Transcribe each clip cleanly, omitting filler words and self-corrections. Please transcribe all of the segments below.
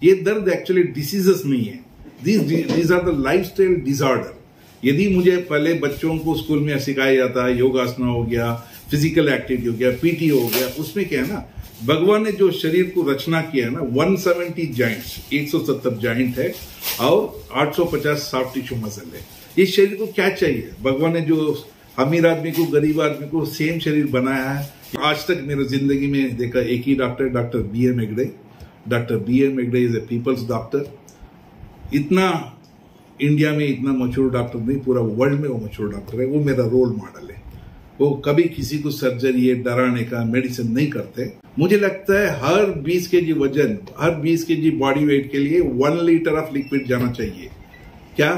ये दर्द actually diseases नहीं है, these are the lifestyle disorder. यदि मुझे पहले बच्चों को स्कूल में सिखाया जाता है, योगासना हो गया, फिजिकल एक्टिविटी हो गया, पीटी हो गया, उसमें क्या है ना, भगवान ने जो शरीर को रचना किया है ना, 170 जॉइंट्स, 170 जॉइंट है और 850 सॉफ्ट टिश्यू मसल है। ये शरीर को क्या चाहिए? भगवान ने जो अमीर आदमी को, गरीब आदमी को सेम शरीर बनाया है। आज तक मेरी जिंदगी में देखा एक ही doctor, doctor B.M. Hegde. Doctor B.M. Hegde is a people's doctor. इतना इंडिया में इतना मशहूर डॉक्टर नहीं, पूरा वर्ल्ड में वो मशहूर डॉक्टर है। वो मेरा रोल मॉडल है। वो कभी किसी को सर्जरी डराने का मेडिसिन नहीं करते। मुझे लगता है हर 20 kg वजन, हर 20 kg बॉडी वेट के लिए 1 लीटर ऑफ लिक्विड जाना चाहिए। क्या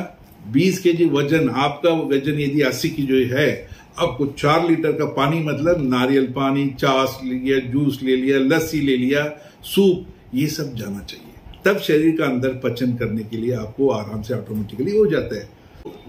20 kg वजन, आपका वजन यदि 80 kg है, आपको 4 लीटर का पानी, मतलब नारियल पानी, छाछ ले लिया, जूस ले लिया, लस्सी ले लिया, सूप, ये सब जाना चाहिए। तब शरीर का अंदर पचन करने के लिए आपको आराम से ऑटोमेटिकली हो जाता है।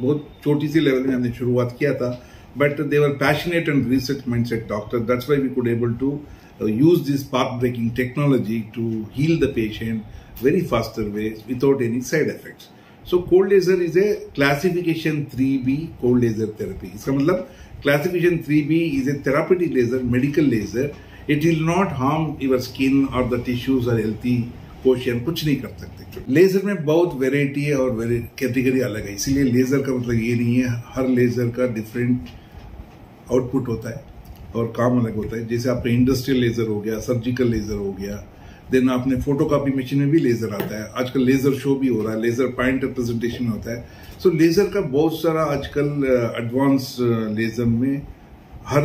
बहुत छोटी सी लेवल में हमने शुरुआत किया था, but they were passionate and research mindset doctor. That's why we could able to use this path-breaking technology to heal the patient very faster way without any side effects. So cold laser is a classification 3B cold laser therapy. इसका मतलब classification 3B is a therapeutic laser, medical laser. It will not harm your skin or the tissues or healthy portion, कुछ नहीं कर सकते। Laser में बहुत variety है और कैटेगरी अलग है, इसीलिए लेजर का मतलब ये नहीं है हर लेजर का डिफरेंट आउटपुट होता है और काम अलग होता है। जैसे आपका इंडस्ट्रियल लेजर हो गया, सर्जिकल लेजर हो गया, देन आपने फोटोकॉपी मशीन में भी लेजर आता है। आजकल लेजर शो भी हो रहा है, लेजर पॉइंट प्रेजेंटेशन होता है। सो लेजर का बहुत सारा आजकल एडवांस लेजर में हर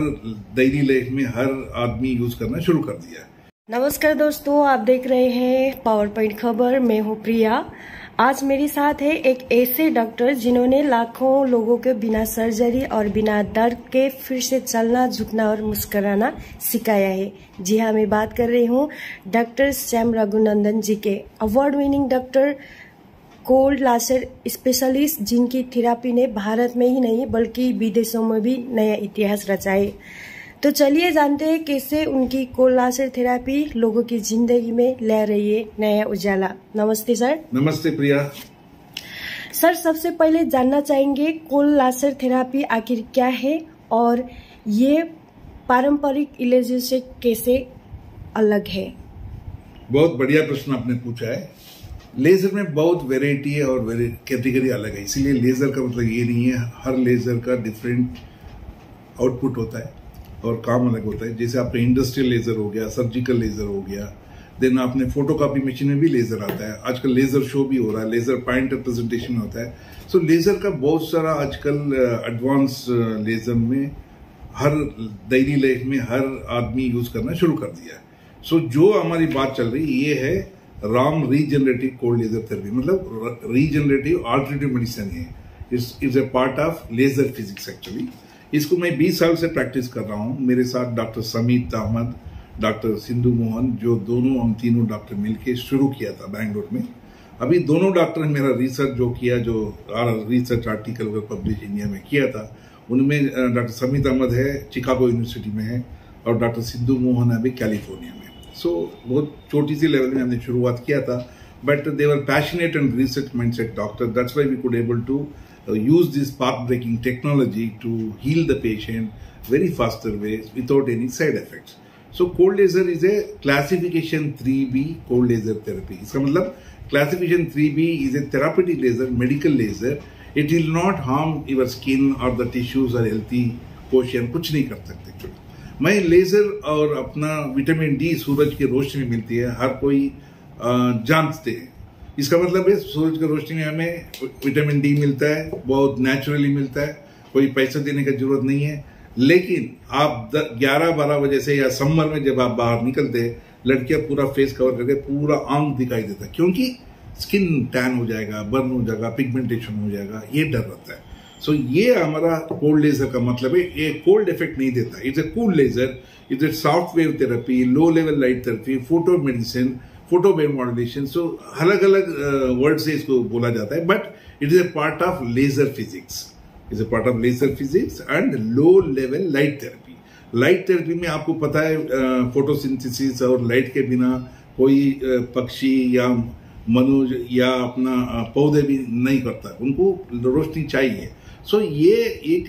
डेली लाइफ में हर आदमी यूज करना शुरू कर दिया है। नमस्कार दोस्तों, आप देख रहे हैं पावर पॉइंट खबर। मैं हूँ प्रिया। आज मेरे साथ है एक ऐसे डॉक्टर जिन्होंने लाखों लोगों के बिना सर्जरी और बिना दर्द के फिर से चलना, झुकना और मुस्कुराना सिखाया है। जी हाँ, मैं बात कर रही हूँ डॉक्टर सैम रघुनंदन जी के। Award winning doctor, cold laser specialist, जिनकी थेरापी ने भारत में ही नहीं बल्कि विदेशों में भी नया इतिहास रचा है। तो चलिए जानते हैं कैसे उनकी कोल्ड लासर थेरापी लोगों की जिंदगी में ले रही है नया उजाला। नमस्ते सर। नमस्ते प्रिया। सर, सबसे पहले जानना चाहेंगे कोल्ड लासर थेरापी आखिर क्या है और ये पारंपरिक इलाज से कैसे अलग है? बहुत बढ़िया प्रश्न आपने पूछा है। लेजर में बहुत वेराइटी है और कैटेगरी अलग है, इसीलिए लेजर का मतलब ये नहीं है हर लेजर का डिफरेंट आउटपुट होता है और काम अलग होता है। जैसे आपका इंडस्ट्रियल लेजर हो गया, सर्जिकल लेजर हो गया, देन आपने फोटोकॉपी मशीन में भी लेजर आता है। आजकल लेजर शो भी हो रहा है, लेजर पॉइंट प्रेजेंटेशन होता है। सो लेजर का बहुत सारा आजकल एडवांस लेजर में हर डेली लाइफ में हर आदमी यूज करना शुरू कर दिया है। सो जो हमारी बात चल रही ये है Ram regenerative cold laser therapy, मतलब रीजनरेटिव ऑल्टरनेटिव मेडिसिन है। It's a part of laser physics actually. इसको मैं 20 साल से प्रैक्टिस कर रहा हूँ। मेरे साथ डॉक्टर समीत अहमद, डॉक्टर सिंधु मोहन, जो दोनों हम तीनों डॉक्टर मिलके शुरू किया था बैंगलोर में। अभी दोनों डॉक्टर ने मेरा रिसर्च जो किया, जो रिसर्च आर्टिकल पब्लिश इंडिया में किया था, उनमें डॉक्टर समीत अहमद है, चिकागो यूनिवर्सिटी में है, और डॉक्टर सिंधु मोहन है अभी कैलिफोर्निया में। सो बहुत छोटी सी लेवल में हमने शुरुआत किया था, but they were passionate and research mindset doctor. That's why we could able to use this path-breaking technology to heal the patient very faster way without any side effects. So cold laser is a classification 3B cold laser therapy. इसका मतलब classification 3B is a therapeutic laser, medical laser. It will not harm your skin or the tissues or healthy portion, कुछ नहीं कर सकते। मैं laser और अपना vitamin D सूरज की रोशनी में मिलती है, हर कोई जानते हैं। इसका मतलब है सूरज की रोशनी में हमें विटामिन डी मिलता है, बहुत नेचुरली मिलता है, कोई पैसा देने की जरूरत नहीं है। लेकिन आप 11-12 बजे से या समर में जब आप बाहर निकलते हैं, लड़कियां पूरा फेस कवर करके पूरा आंख दिखाई देता है, क्योंकि स्किन टैन हो जाएगा, बर्न हो जाएगा, पिगमेंटेशन हो जाएगा, ये डर रहता है। सो ये हमारा कोल्ड लेजर का मतलब है। ये कोल्ड इफेक्ट नहीं देता। It's a cool laser, it's a soft wave therapy, low level light therapy, photo medicine, photo wave modulation. So अलग अलग वर्ड से इसको बोला जाता है, but it is a part of laser physics. Is a part of laser physics and low level light therapy. Light therapy में आपको पता है फोटोसिंथेसिस और लाइट के बिना कोई पक्षी या मनुज या अपना पौधे भी नहीं करता, उनको रोशनी चाहिए। सो ये एक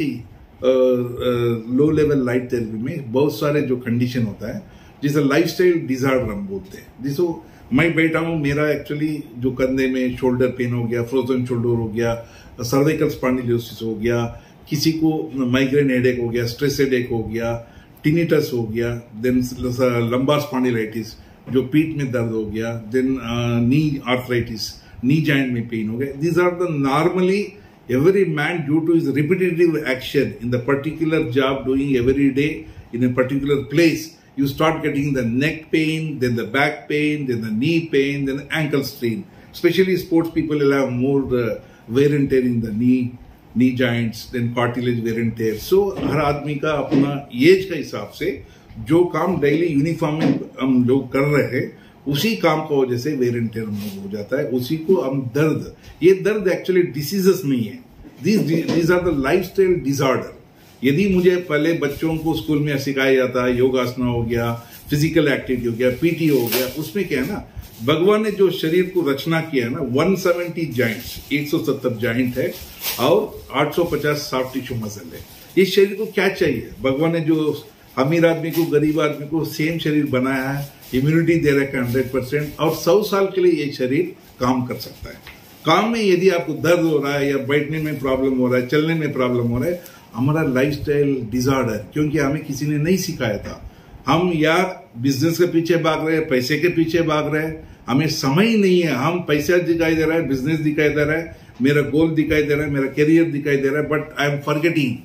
लो लेवल लाइट थेरेपी में बहुत सारे जो कंडीशन होता है, जिसे लाइफस्टाइल डिसऑर्डर हम बोलते हैं। जिसको मैं बैठा हूँ, मेरा एक्चुअली जो कंधे में शोल्डर पेन हो गया, फ्रोजन शोल्डर हो गया, सर्वाइकल स्पॉन्डिलोसिस हो गया, किसी को माइग्रेन हेडेक हो गया, स्ट्रेस हेडेक हो गया, टिनिटस हो गया, देन लंबार स्पॉन्डिलाइटिस जो पीठ में दर्द हो गया, then knee arthritis, knee joint में पेन हो गया। These are the normally every man, due to his repetitive action in the particular job doing every day in a particular place, you start getting the neck pain, then the back pain, then the knee pain, then the ankle strain. Especially sports people will have more wear and tear in the knee joints, then cartilage wear and tear. So हर आदमी का अपना as के हिसाब से जो काम daily uniform में हम लोग कर रहे हैं, उसी काम को वजह से वेर एंड टेयर हो जाता है, उसी को हम दर्द, ये दर्द एक्चुअली डिसीजेस नहीं है, these are the lifestyle disorder. यदि मुझे पहले बच्चों को स्कूल में सिखाया जाता है, योगासना हो गया, फिजिकल एक्टिविटी हो गया, पीटी हो गया, उसमें क्या है ना, भगवान ने जो शरीर को रचना किया है ना, 170 जॉइंट्स, 170 जॉइंट है और 850 सॉफ्ट टिश्यू मसल है। इस शरीर को क्या चाहिए? भगवान ने जो अमीर आदमी को, गरीब आदमी को सेम शरीर बनाया है, इम्यूनिटी दे रखा है 100%, और 100 साल के लिए ये शरीर काम कर सकता है। काम में यदि आपको दर्द हो रहा है या बैठने में प्रॉब्लम हो रहा है, चलने में प्रॉब्लम हो रहा है, हमारा लाइफस्टाइल डिसऑर्डर, क्योंकि हमें किसी ने नहीं सिखाया था। हम या बिजनेस के पीछे भाग रहे हैं, पैसे के पीछे भाग रहे हैं, हमें समय ही नहीं है। हम पैसा दिखाई दे रहा है, बिजनेस दिखाई दे रहा है, मेरा गोल दिखाई दे रहा है, मेरा करियर दिखाई दे रहा है, but I am forgetting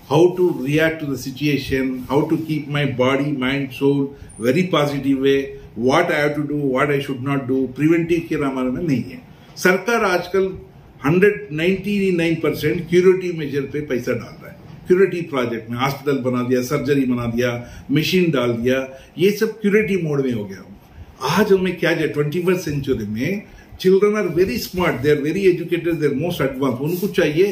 how to react to the situation, how to keep my body, mind, soul very positive way, what I have to do, what I should not do, preventive care हमारे में नहीं है। सरकार आजकल 199% curative major पे पैसा डाल रहा है। क्यूरेटिव प्रोजेक्ट में हॉस्पिटल बना दिया, सर्जरी बना दिया, मशीन डाल दिया, ये सब क्यूरेटिव मोड में हो गया। आज हमें क्या है, 21st सेंचुरी में children are very smart, they are very educated, they are most advance. उनको चाहिए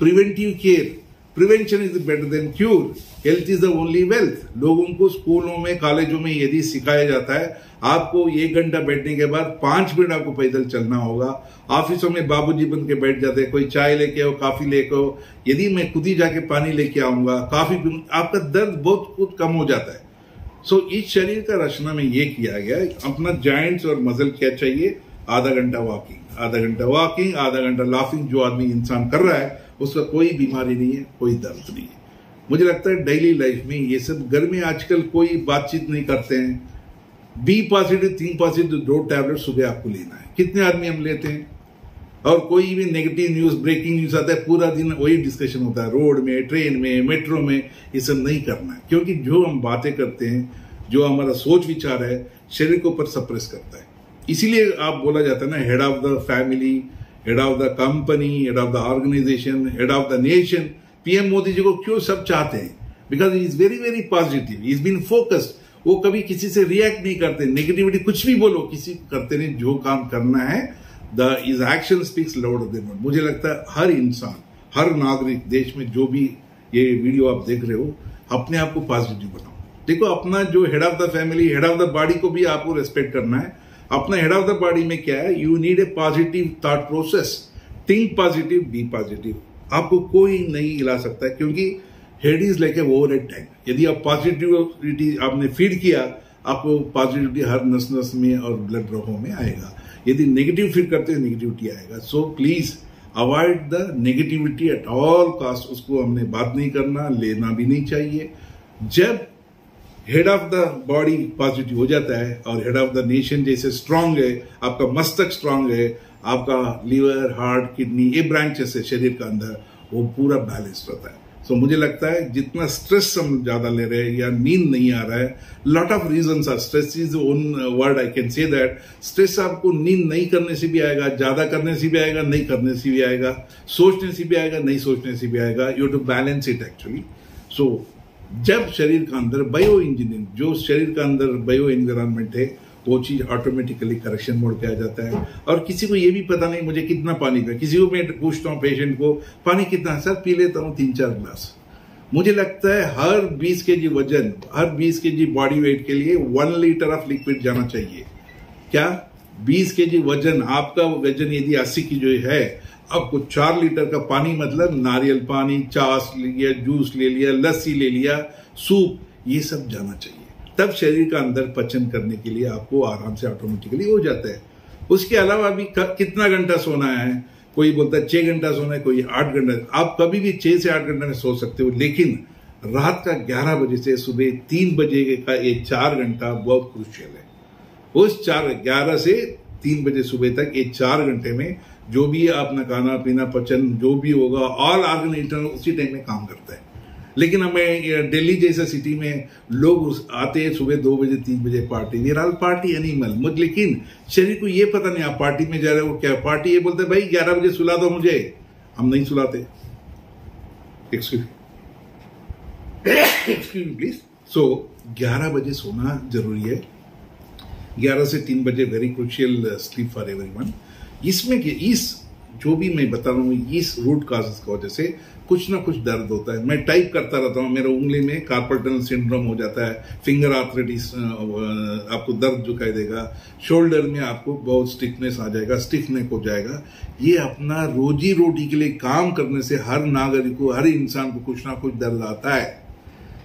preventive care. Prevention is better than cure, health is the only wealth. लोगों को स्कूलों में, कॉलेजों में यदि सिखाया जाता है, आपको 1 घंटा बैठने के बाद 5 मिनट आपको पैदल चलना होगा। ऑफिसों में बाबूजी बन के बैठ जाते हैं, कोई चाय लेके आओ, कॉफी लेके आओ, यदि मैं खुद ही जाके पानी लेके आऊंगा, कॉफी पीऊंगा, आपका दर्द बहुत कुछ कम हो जाता है। सो इस शरीर का रचना में ये किया गया, अपना जॉइंट्स और मसल क्या चाहिए, आधा घंटा वॉकिंग, आधा घंटा वॉकिंग, आधा घंटा लाफिंग। जो आदमी इंसान कर रहा है उसका कोई बीमारी नहीं है, कोई दर्द नहीं है। मुझे लगता है डेली लाइफ में ये सब, घर में आजकल कोई बातचीत नहीं करते हैं। Be positive, think positive, 2 tablet सुबह आपको लेना है। कितने आदमी हम लेते हैं? और कोई भी नेगेटिव न्यूज, ब्रेकिंग न्यूज आता है, पूरा दिन वही डिस्कशन होता है, रोड में, ट्रेन में, मेट्रो में। ये सब नहीं करना है, क्योंकि जो हम बातें करते हैं, जो हमारा सोच विचार है, शरीर को ऊपर सप्रेस करता है। इसीलिए आप बोला जाता है ना, head of the family, head of the company, head of the organization, head of the nation. PM Modi ji को क्यों सब चाहते हैं? Because he is very very positive, he is been focused. वो कभी किसी से रिएक्ट नहीं करते, नेगेटिविटी कुछ भी बोलो, किसी करते नहीं। जो काम करना है, the is action speaks louder than words. मुझे लगता है हर इंसान, हर नागरिक, देश में जो भी ये वीडियो आप देख रहे हो, अपने आप को पॉजिटिव बनाओ। देखो, अपना जो head of the family, head of the body को भी आपको रेस्पेक्ट करना है। अपना हेड ऑफ द बॉडी में क्या है, you need a positive thought process, think positive, be positive. आपको कोई नहीं हिला सकता है, क्योंकि head is like a overhead tank. यदि आप पॉजिटिविटी आपने फीड किया, आपको पॉजिटिविटी हर नस नस में और ब्लड रगों में आएगा। यदि नेगेटिव फीड करते हैं, नेगेटिविटी आएगा। So please avoid the negativity at all cost. उसको हमने बात नहीं करना, लेना भी नहीं चाहिए। जब head of the body positive हो जाता है और हेड ऑफ द नेशन जैसे स्ट्रांग है, आपका मस्तक स्ट्रांग है, आपका लीवर, हार्ट, किडनी, ये ब्रांचेस है शरीर का अंदर, वो पूरा बैलेंस रहता है। सो मुझे लगता है जितना स्ट्रेस हम ज्यादा ले रहे हैं या नींद नहीं आ रहा है, lot of reasons are. Stress is own word, I can say that. Stress आपको नींद नहीं करने से भी आएगा, ज्यादा करने से भी आएगा, नहीं करने से भी आएगा, सोचने से भी आएगा, नहीं सोचने से भी आएगा। You to balance it actually. So जब शरीर का अंदर बायो इंजीनियरिंग, जो शरीर का अंदर बायो एनवायरनमेंट है, वो चीज ऑटोमेटिकली करेक्शन मोड पे आ जाता है। और किसी को ये भी पता नहीं मुझे कितना पानी पिया। किसी को मैं पूछता हूँ पेशेंट को, पानी कितना? सर पी लेता हूँ 3-4 ग्लास। मुझे लगता है हर 20 kg वजन, हर 20 kg बॉडी वेट के लिए 1 लीटर ऑफ लिक्विड जाना चाहिए। क्या 20 kg वजन, आपका वजन यदि 80 kg है, आपको 4 लीटर का पानी, मतलब नारियल पानी, छाछ ले लिया, जूस ले लिया, लस्सी ले लिया, सूप, ये सब जाना चाहिए। तब शरीर का अंदर पचन करने के लिए आपको आराम से ऑटोमेटिकली हो जाता है। उसके अलावा भी कितना घंटा सोना है, कोई बोलता है 6 घंटा सोना है, कोई 8 घंटा। आप कभी भी 6 से 8 घंटा में सो सकते हो, लेकिन रात का 11 बजे से सुबह 3 बजे का ये 4 घंटा बहुत क्रूशियल है। उस 11 से 3 बजे सुबह तक ये 4 घंटे में जो भी अपना खाना पीना पचन जो भी होगा, ऑल ऑर्गन इंटरनल उसी टाइम में काम करता है। लेकिन हमें दिल्ली जैसा सिटी में लोग आते हैं सुबह 2 बजे 3 बजे party, we are all party animal. लेकिन शरीर को ये पता नहीं आप पार्टी में जा रहे हो, क्या पार्टी, ये बोलते भाई 11 बजे सुला दो मुझे, हम नहीं सुलाते। Excuse please. सो 11 बजे सोना जरूरी है, 11 से 3 बजे very crucial sleep for everyone. इसमें इस जो भी मैं बता रहा हूँ, इस रूट काजेस की वजह से कुछ ना कुछ दर्द होता है। मैं टाइप करता रहता हूँ, मेरे उंगली में कार्पल टनल सिंड्रोम हो जाता है, फिंगर आर्थराइटिस, आपको दर्द दिखाई देगा, शोल्डर में आपको बहुत स्टिफनेस आ जाएगा, स्टिफ नेक हो जाएगा। ये अपना रोजी रोटी के लिए काम करने से हर नागरिक को, हर इंसान को कुछ ना कुछ दर्द आता है।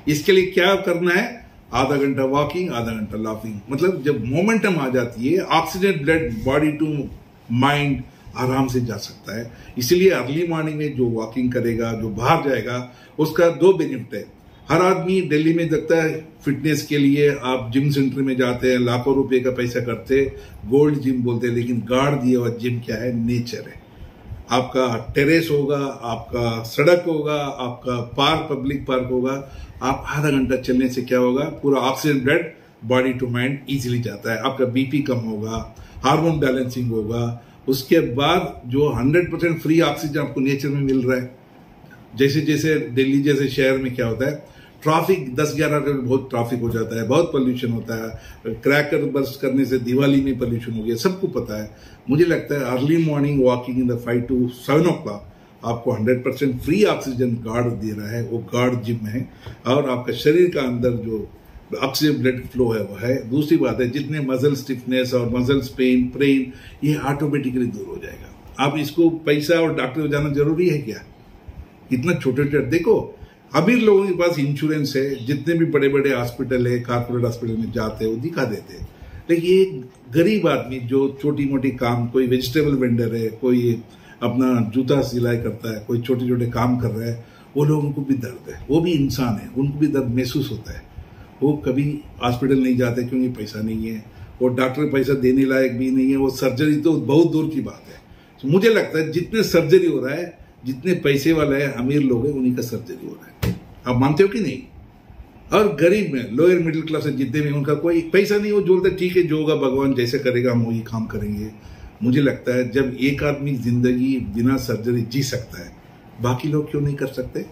इसके लिए क्या करना है, आधा घंटा वॉकिंग, आधा घंटा लाफिंग। मतलब जब मोमेंटम आ जाती है, oxygen blood body to mind आराम से जा सकता है। इसीलिए अर्ली मॉर्निंग में जो वॉकिंग करेगा, जो बाहर जाएगा, उसका 2 बेनिफिट है। हर आदमी दिल्ली में देखता है फिटनेस के लिए, आप जिम सेंटर में जाते हैं, लाखों रुपए का पैसा करते, गोल्ड जिम बोलते हैं, लेकिन गार्ड दिया हुआ जिम क्या है, नेचर है। आपका टेरेस होगा, आपका सड़क होगा, आपका पार्क, पब्लिक पार्क होगा। आप आधा घंटा चलने से क्या होगा, पूरा oxygen blood body to mind easily जाता है, आपका बीपी कम होगा, हार्मोन बैलेंसिंग होगा। उसके बाद जो 100% फ्री ऑक्सीजन आपको नेचर में मिल रहा है। जैसे जैसे दिल्ली जैसे शहर में क्या होता है, ट्रैफिक 10-11 का बहुत ट्रैफिक हो जाता है, बहुत पोल्यूशन होता है, क्रैकर बर्स्ट करने से दिवाली में पोल्यूशन हो गया, सबको पता है। मुझे लगता है early morning walking in the 5 to 7 o'clock आपको 100% फ्री ऑक्सीजन गार्ड दे रहा है, वो गार्ड जिम है, और आपका शरीर का अंदर जो ऑक्सीजन ब्लड फ्लो है वो है। दूसरी बात है, जितने मसल स्टिफनेस और मसल्स पेन ये ऑटोमेटिकली दूर हो जाएगा। आप इसको पैसा और डॉक्टर को जाना जरूरी है क्या? इतना छोटे छोटे, देखो अमीर लोगों के पास इंश्योरेंस है, जितने भी बड़े बड़े हॉस्पिटल है, कॉर्पोरेट हॉस्पिटल में जाते हैं वो दिखा देते हैं। लेकिन ये गरीब आदमी जो छोटी मोटी काम, कोई वेजिटेबल वेंडर है, कोई अपना जूता सिलाई करता है, कोई छोटे छोटे काम कर रहा है, वो लोगों को भी दर्द है, वो भी इंसान है, उनको भी दर्द महसूस होता है। वो कभी हॉस्पिटल नहीं जाते क्योंकि पैसा नहीं है, वो डॉक्टर पैसा देने लायक भी नहीं है, वो सर्जरी तो बहुत दूर की बात है। तो मुझे लगता है जितने सर्जरी हो रहा है, जितने पैसे वाले हैं, अमीर लोग हैं, उन्हीं का सर्जरी हो रहा है। आप मानते हो कि नहीं? और गरीब में, लोअर मिडिल क्लास में जितने में, उनका कोई पैसा नहीं, वो बोलते ठीक है जो होगा भगवान जैसे करेगा हम वही काम करेंगे। मुझे लगता है जब एक आदमी जिंदगी बिना सर्जरी जी सकता है, बाकी लोग क्यों नहीं कर सकते?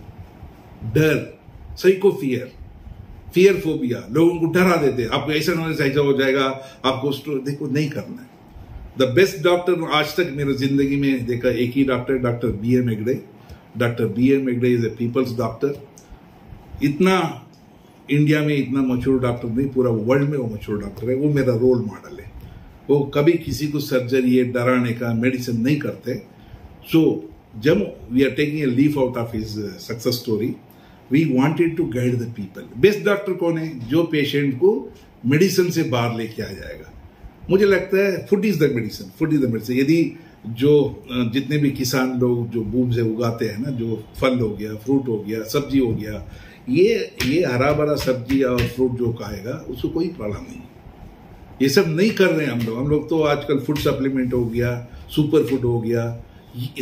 डर, साइको फियर फोबिया, लोगों को डरा देते, आपको ऐसा हो जाएगा, आपको देखो नहीं करना है। द बेस्ट डॉक्टर आज तक मेरी जिंदगी में देखा एक ही doctor, doctor B.M. Hegde. Doctor B.M. Hegde is a people's doctor. इतना इंडिया में इतना मशहूर डॉक्टर नहीं, पूरा वर्ल्ड में वो मशहूर डॉक्टर है, वो मेरा रोल मॉडल है। वो कभी किसी को सर्जरी डराने का मेडिसिन नहीं करते। सो जब we are taking a leaf out of his success story, we wanted to guide the people. Best doctor कौन है? जो पेशेंट को मेडिसिन से बाहर लेके आ जाएगा। मुझे लगता है food is the medicine, food is the medicine. यदि जो जितने भी किसान लोग जो बूम से उगाते हैं ना, जो फल हो गया, फ्रूट हो गया, सब्जी हो गया, ये हरा भरा सब्जी और फ्रूट जो खाएगा उसको कोई प्रॉब्लम नहीं। ये सब नहीं कर रहे हैं हम लोग तो आजकल फूड सप्लीमेंट हो गया, सुपर फूड हो गया,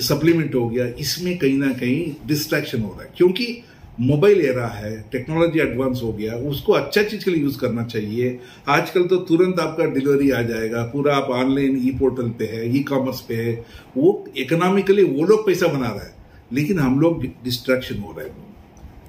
सप्लीमेंट हो गया, इसमें कहीं ना कहीं डिस्ट्रैक्शन हो रहा है। क्योंकि मोबाइल एरा है, टेक्नोलॉजी एडवांस हो गया, उसको अच्छा चीज के लिए यूज करना चाहिए। आजकल तो तुरंत आपका डिलीवरी आ जाएगा, पूरा आप ऑनलाइन ई पोर्टल पे है, ई कॉमर्स पे है, वो इकोनॉमिकली वो लोग पैसा बना रहा है, लेकिन हम लोग डिस्ट्रैक्शन हो रहा है।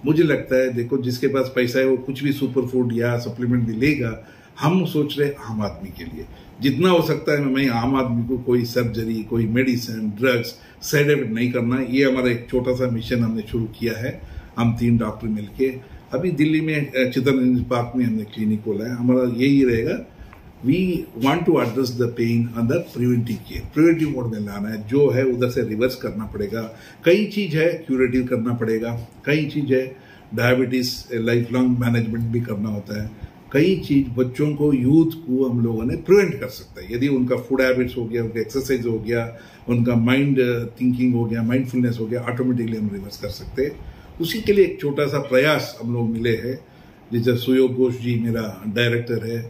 मुझे लगता है देखो जिसके पास पैसा है वो कुछ भी सुपर फूड या सप्लीमेंट भी लेगा। हम सोच रहे आम आदमी के लिए जितना हो सकता है, मैं आम आदमी को कोई सर्जरी, कोई मेडिसिन, ड्रग्स साइड इफेक्ट नहीं करना। ये हमारा एक छोटा सा मिशन हमने शुरू किया है, हम 3 डॉक्टर मिलके। अभी दिल्ली में चित्तरंजन पार्क में हमने क्लिनिक खोला है। हमारा यही रहेगा, we want to address the pain on the preventive care, preventive mode में लाना है। जो है उधर से रिवर्स करना पड़ेगा। कई चीज है क्यूरेटिव करना पड़ेगा, कई चीज है डायबिटीज लाइफ लॉन्ग मैनेजमेंट भी करना होता है, कई चीज बच्चों को यूथ को हम लोगों ने प्रिवेंट कर सकता है। यदि उनका फूड हैबिट्स हो गया, उनका एक्सरसाइज हो गया, उनका माइंड थिंकिंग हो गया, माइंडफुलनेस हो गया, ऑटोमेटिकली हम रिवर्स कर सकते हैं। उसी के लिए एक छोटा सा प्रयास हम लोग मिले हैं, जैसे सुयोग घोष जी मेरा डायरेक्टर है,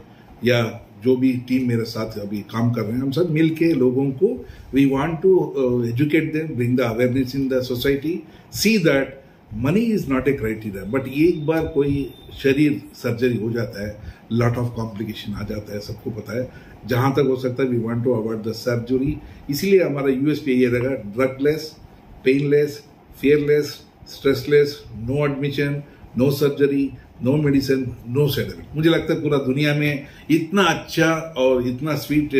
या जो भी टीम मेरे साथ अभी काम कर रहे हैं, हम सब मिलके लोगों को we want to educate them, bring the awareness in the society, see that money is not a criteria, but एक बार कोई शरीर सर्जरी हो जाता है, लॉट ऑफ कॉम्प्लिकेशन आ जाता है, सबको पता है। जहां तक हो सकता है we want to avoid the surgery. इसीलिए हमारा यूएसपी ये रहेगा, drugless, painless, fearless, stressless, no admission, no surgery, no medicine, no sedative. मुझे लगता है पूरा दुनिया में इतना अच्छा और इतना स्वीट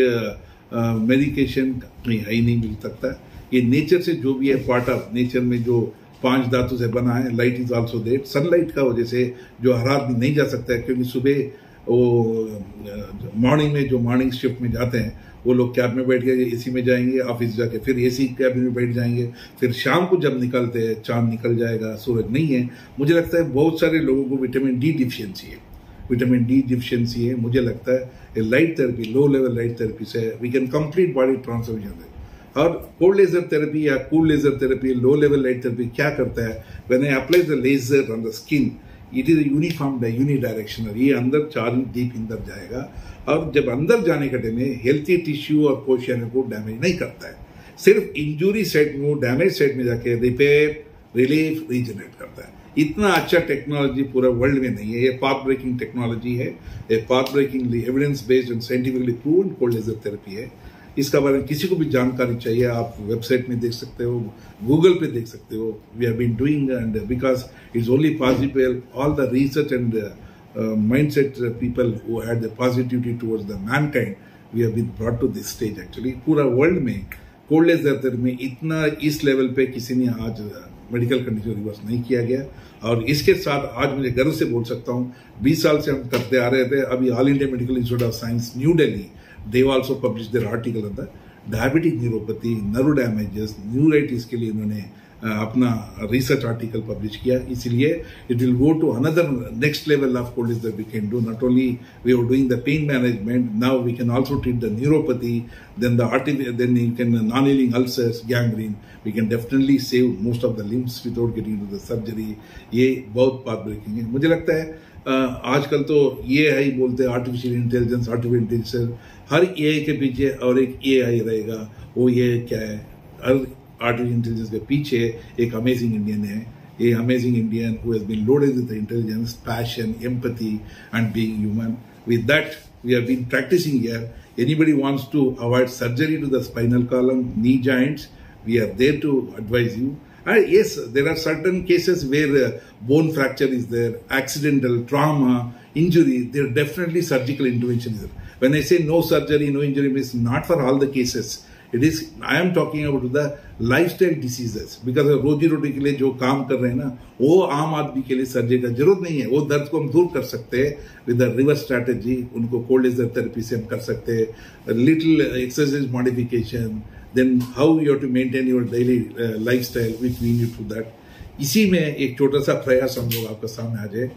मेडिकेशन कहीं है ही नहीं मिल सकता। ये नेचर से जो भी है, पार्ट ऑफ नेचर में जो 5 धातु से बना है। Light is also there, sunlight का वजह से जो हर आदमी नहीं जा सकता है, क्योंकि सुबह वो मॉर्निंग में जो मॉर्निंग शिफ्ट में जाते हैं वो लोग कैब में बैठ गए, एसी में जाएंगे, ऑफिस जाके फिर एसी कैब में बैठ जाएंगे, फिर शाम को जब निकलते हैं चांद निकल जाएगा, सूरज नहीं है। मुझे लगता है बहुत सारे लोगों को विटामिन डी डिफिशियंसी है, विटामिन डी डिफिशियंसी है। मुझे लगता है light therapy, low level light therapy से we can complete body transformation. और कोल्ड लेजर थेरेपी या cool laser therapy, low level light therapy क्या करता है, when I apply the laser on the skin, it is uniform unidirectional, ये अंदर 4 inch deep अंदर जाएगा, और जब अंदर जाने के टाइम में हेल्थी टिश्यू और कोशिका को डैमेज नहीं करता है, सिर्फ इंजुरी साइड में, डैमेज साइड में जाके रिपेयर, रिलीफ, रीजनरेट करता है। इतना अच्छा टेक्नोलॉजी पूरा वर्ल्ड में नहीं है। ये पाथ ब्रेकिंग टेक्नोलॉजी है, ये path breaking evidence based and scientifically proven cold laser therapy है। इसका बारे में किसी को भी जानकारी चाहिए, आप वेबसाइट में देख सकते हो, गूगल पे देख सकते हो। We have been doing, and because it's only possible, all the research and mindset people who had the positivity towards the mankind, we have been brought to this stage actually। पूरा world में cold laser therapy में इतना इस level पे किसी ने आज medical condition reverse नहीं किया गया। और इसके साथ आज मुझे गर्व से बोल सकता हूँ, 20 साल से हम करते आ रहे थे। अभी all India medical institute of science new Delhi, they also published their article on the diabetic neuropathy, nerve damages, neuritis के लिए इन्होंने अपना रिसर्च आर्टिकल पब्लिश किया। इसलिए it will go to another next level of cold laser we can do. Not only we are doing the pain management, now we can also treat the neuropathy, then you can non-healing ulcers, gangrene, we can definitely save most of the limbs without getting into the surgery। ये बहुत path breaking है। मुझे लगता है आजकल तो ये है ही बोलते हैं आर्टिफिशियल इंटेलिजेंस, आर्टिफिशियल इंटेलिजेंस, हर एआई के पीछे और एक एआई रहेगा। वो ये क्या है, हर आर्टिफिशियल इंटेलिजेंस के पीछे एक अमेजिंग इंडियन है। ये amazing Indian who has been loaded with intelligence, passion, empathy and being human. With that we have been practicing here. Anybody wants to avoid surgery to the spinal column, knee joints, we are there to advise you. Yes, there are certain cases where bone fracture is there, accidental, trauma, injury, there are definitely surgical intervention is there. When I say no surgery, no injury, it's not for all the cases. It is, I am talking about the lifestyle diseases, because रोजी रोटी के लिए जो काम कर रहे हैं ना, वो आम आदमी के लिए सर्जरी का जरूरत नहीं है। वो दर्द को हम दूर कर सकते हैं विद द रिवर्स स्ट्रैटेजी। उनको कोल्ड लेजर थेरेपी से हम कर सकते हैं, little exercise modification, then how you have to maintain your daily lifestyle which we need to that. इसी में एक छोटा सा प्रयास हम लोग आपके सामने आ जाए।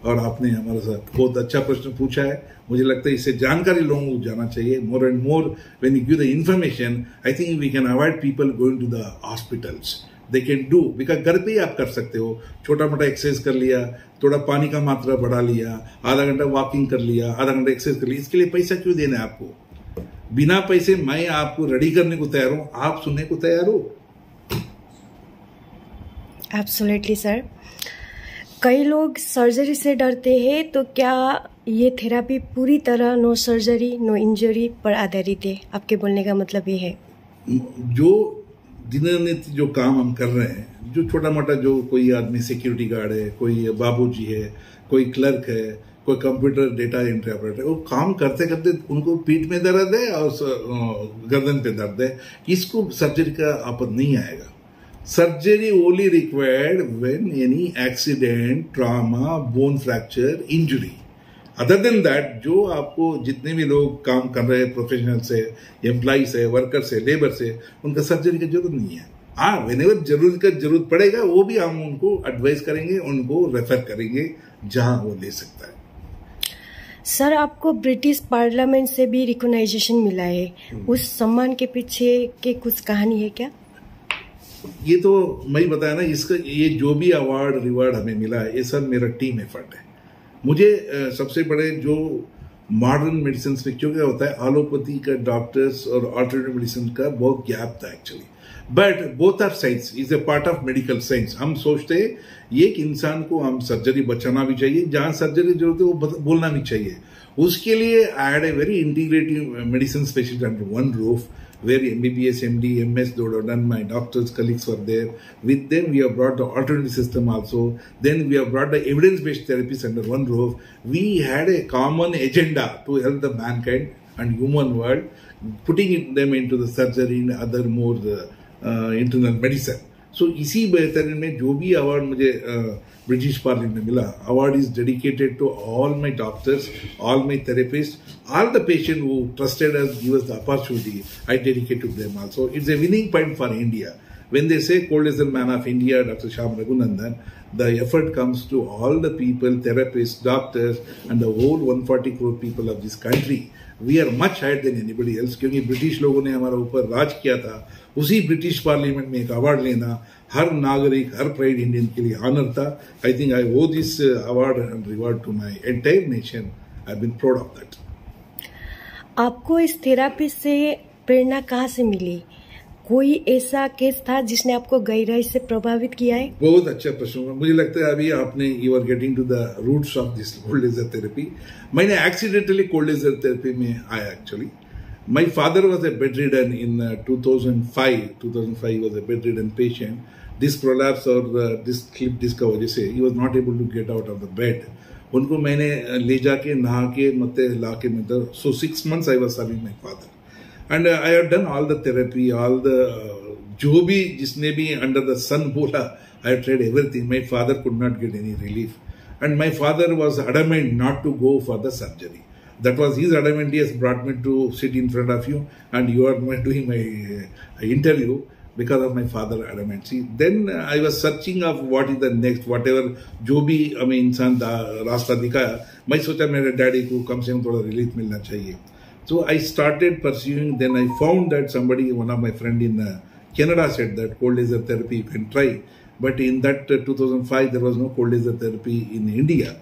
और आपने हमारे साथ बहुत अच्छा प्रश्न पूछा है। मुझे लगता है इससे जानकारी लोगों को जाना चाहिए। More and more when you give the information, I think we can avoid people going to the hospitals. They can do, because घर पे ही आप कर सकते हो। छोटा मोटा एक्सरसाइज कर लिया, थोड़ा पानी का मात्रा बढ़ा लिया, आधा घंटा वॉकिंग कर लिया, आधा घंटा एक्सरसाइज कर लिया। इसके लिए पैसा क्यों देना है आपको? बिना पैसे मैं आपको रेडी करने को तैयार हूं, आप सुनने को तैयार हो? Absolutely sir. कई लोग सर्जरी से डरते हैं, तो क्या ये थेरेपी पूरी तरह नो सर्जरी नो इंजरी पर आधारित है? आपके बोलने का मतलब ये है। जो दिननित्य जो काम हम कर रहे हैं, जो छोटा मोटा, जो कोई आदमी सिक्योरिटी गार्ड है, कोई बाबूजी है, कोई क्लर्क है, कोई कंप्यूटर डेटा एंट्री ऑपरेटर, वो काम करते करते उनको पीठ में दर्द है और गर्दन पे दर्द है, इसको सर्जरी का आपद नहीं आएगा। Surgery only required when any accident, trauma, bone fracture, injury, other than that, जो आपको जितने भी लोग काम कर रहे हैं, प्रोफेशनल्स है, एम्प्लॉइज है, वर्कर्स है, लेबर है, उनका सर्जरी की जरूरत नहीं है। हाँ, व्हेनेवर जरूरत पड़ेगा वो भी हम उनको एडवाइस करेंगे, उनको रेफर करेंगे जहां वो ले सकता है। सर, आपको ब्रिटिश पार्लियामेंट से भी रिकॉग्नाइजेशन मिला है, उस सम्मान के पीछे के कुछ कहानी है क्या? ये तो मैं बताया ना, इसका ये जो भी अवार्ड रिवार्ड हमें मिला है, ये सब मेरा टीम एफर्ट है। मुझे सबसे बड़े जो मॉडर्न मेडिसिन में क्यों क्या होता है, एलोपैथी का डॉक्टर्स और अल्टरनेटिव मेडिसिन का बहुत गैप था actually, but both are science, is a part of medical science. हम सोचते हैं एक इंसान को हम सर्जरी बचाना भी चाहिए, जहां सर्जरी की जरूरत है वो बोलना भी चाहिए। उसके लिए I had a very integrative medicine specialist under one roof, where MBBS, MD, MS, they were done, my doctors, colleagues were there. With them, we have brought the alternative system also. Then we have brought the evidence-based therapies under one roof. We had a common agenda to help the mankind and human world, putting them into the surgery and other more internal medicine. So, इसी बेहतरीन में जो भी award मुझे British parliament में मिला, award is dedicated to all my doctors, all my therapist, all the patients who trusted us, give us the opportunity, I dedicate to them also. It's a winning point for India. When they say cold as the man of India, Dr. Shyam Raghunandan, the effort comes to all the people, therapists, doctors, and the whole 140 crore people of this country. We are much higher than anybody else, क्योंकि British लोगों ने हमारा ऊपर राज किया था। उसी British parliament में एक अवार्ड लेना हर नागरिक, हर प्राइड इंडियन के लिए ऑनर था। I think I owe this award and reward to my entire nation. I have been proud of that. आपको इस थेरापी से प्रेरणा कहाँ से मिली? कोई ऐसा केस था जिसने आपको गहराई से प्रभावित किया है? बहुत अच्छा प्रश्न। मुझे लगता है अभी आपने you are getting to the roots of this cold laser therapy. मैंने एक्सीडेंटली कोल्ड लेजर थेरेपी में आया actually. My father was a bedridden in 2005 was a bedridden patient. Disc prolapse और डिस्क स्लिप डिस्क का वजह से ही was not able to get out of the bed. उनको मैंने ले जाके नहा के मत्ते ला के मतलब, so 6 months I was serving my father and I have done all the therapy, all the जो भी जिसने भी अंडर द सन बोला, I have tried everything. My father could not get any relief and my father was adamant not to go for the surgery. That was his adamant. He has brought me to sit in front of you and you are doing my interview because of my father adamancy. Then I was searching of what is the next, whatever जो भी हमें इंसान रास्ता दिखाया, मैं सोचा मेरे daddy को कम से कम थोड़ा रिलीफ मिलना चाहिए। So I started pursuing. Then I found that somebody, one of my friend in Canada said that cold laser therapy you can try. But in that 2005 there was no cold laser therapy in India.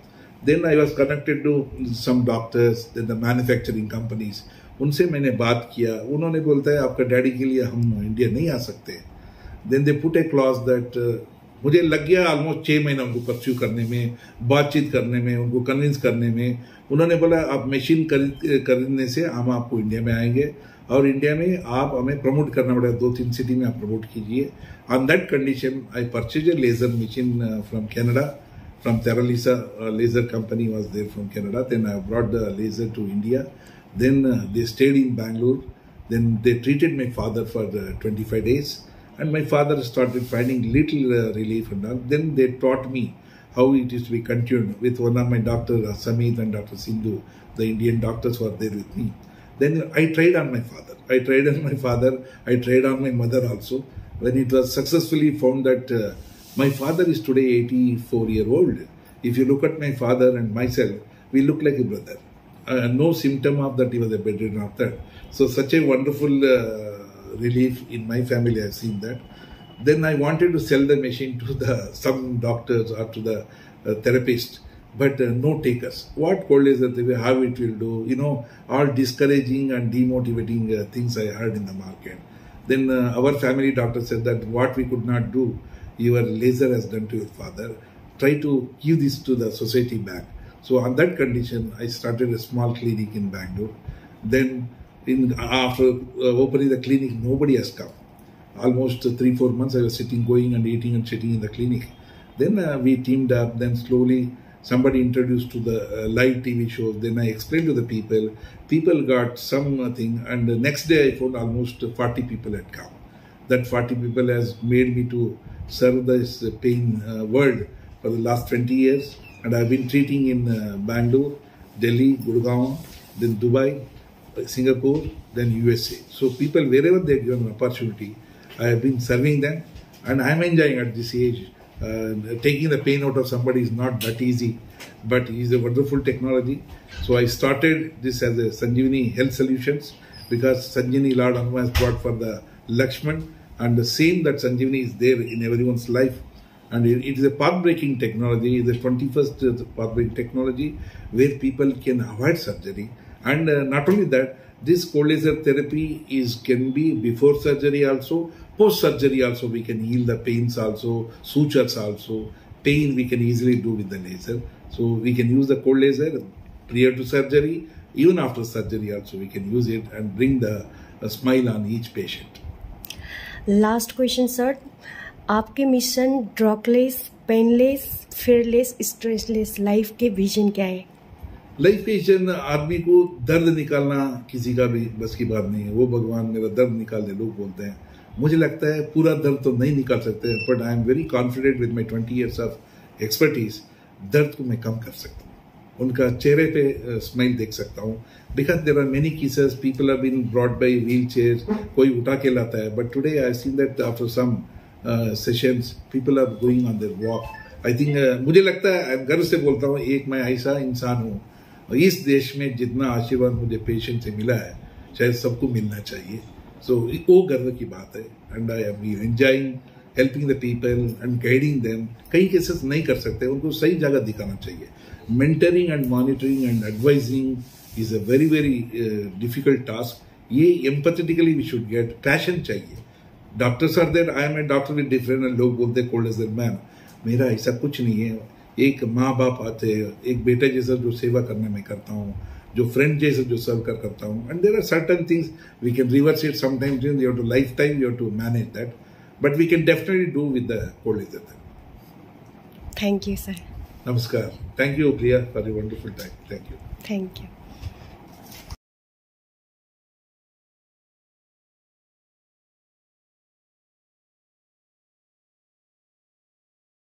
Then I was connected to some doctors, then the manufacturing companies. उनसे मैंने बात किया, उन्होंने बोलता है आपका daddy के लिए हम इंडिया नहीं आ सकते। Then they put a clause that मुझे लग गया ऑलमोस्ट 6 महीना उनको परस्यू करने में, बातचीत करने में, उनको कन्विंस करने में। उन्होंने बोला आप मशीन खरीदने से हम आपको इंडिया में आएंगे और इंडिया में आप हमें प्रमोट करना पड़ेगा, 2-3 सिटी में आप प्रमोट कीजिए। On that condition I purchase a laser machine from Canada, from Terralisa laser company was there from Canada. Then I brought the laser to India. Then they stayed in Bangalore. Then they treated my father for 25 days. And my father started finding little relief and all. Then they taught me how it is to be continued with one of my doctors, Samit and Dr. Sindhu. The Indian doctors were there with me. Then I tried on my father. I tried on my mother also. When it was successfully found that my father is today 84-year-old. If you look at my father and myself, we look like a brother. No symptom of that he was a bedridden of that. So such a wonderful relief in my family. I've seen that. Then I wanted to sell the machine to some doctors or to the therapist, but no takers. What cold laser therapy, how it will do, all discouraging and demotivating things I heard in the market. Then our family doctor said that what we could not do, your laser has done to your father. Try to give this to the society back. So on that condition, I started a small clinic in Bangalore. Then after opening the clinic, nobody has come. Almost 3-4 months I was going and eating and sitting in the clinic. Then we teamed up. Then slowly somebody introduced to the live TV shows. Then I explained to the people. People got something, and the next day I found almost 40 people had come. That 40 people has made me to serve this pain world for the last 20 years, and I've been treating in Bangalore. Delhi, Gurgaon, then Dubai, Singapore, then USA. So people, wherever they give an opportunity, I have been serving them, and I am enjoying at this age. Taking the pain out of somebody is not that easy, but it is a wonderful technology. So I started this as a Sanjeevani Health Solutions, because Sanjeevani Lord Hanuman has brought for the Lakshman, and the same that Sanjeevani is there in everyone's life. And it is a path-breaking technology, the 21st path-breaking technology, where people can avoid surgery. And not only that, this cold laser therapy can be before surgery also, post-surgery also. We can heal the pains also, sutures also. Pain we can easily do with the laser. So we can use the cold laser prior to surgery, even after surgery also we can use it and bring a smile on each patient. Last question, sir. आपके mission drugless, painless, fearless, stressless life के vision क्या है? Life के vision, आदमी को दर्द निकालना किसी का भी बस की बात नहीं है. वो भगवान मेरा दर्द निकाल दे लोग बोलते हैं. मुझे लगता है पूरा दर्द तो नहीं निकाल सकते, but I am very confident with my 20 years of expertise. दर्द को मैं कम कर सकता हूँ, उनका चेहरे पे स्माइल देख सकता हूँ. Because there are many cases, people are been brought by wheel chair, कोई उठा के लाता है. But today I seen that after some sessions people are going on their walk. I think मुझे लगता है, गर्व से बोलता हूँ, एक मैं ऐसा इंसान हूँ इस देश में जितना आशीर्वाद मुझे पेशेंट से मिला है शायद सबको मिलना चाहिए. सो वो गर्व की बात है. And I am enjoying helping the people and guiding them. कई केसेस नहीं कर सकते, उनको सही जगह दिखाना चाहिए. Mentoring and monitoring and advising is a very very difficult task. ये empathetically we should get. Passion चाहिए. Doctors are there, I am a doctor with different. लोग बोलते हैं कोल्ड लेजर मैन. मेरा ऐसा कुछ नहीं है. एक माँ बाप आते हैं, एक बेटे जैसा जो सेवा करने में करता हूँ, जो फ्रेंड जैसे जो सर्व करता हूँ. And there are certain things we can reverse it sometimes. You have to life time you have to manage that, but we can definitely do with the cold laser. Thank you sir. नमस्कार. Thank you Priya for your wonderful time. Thank you. Thank you.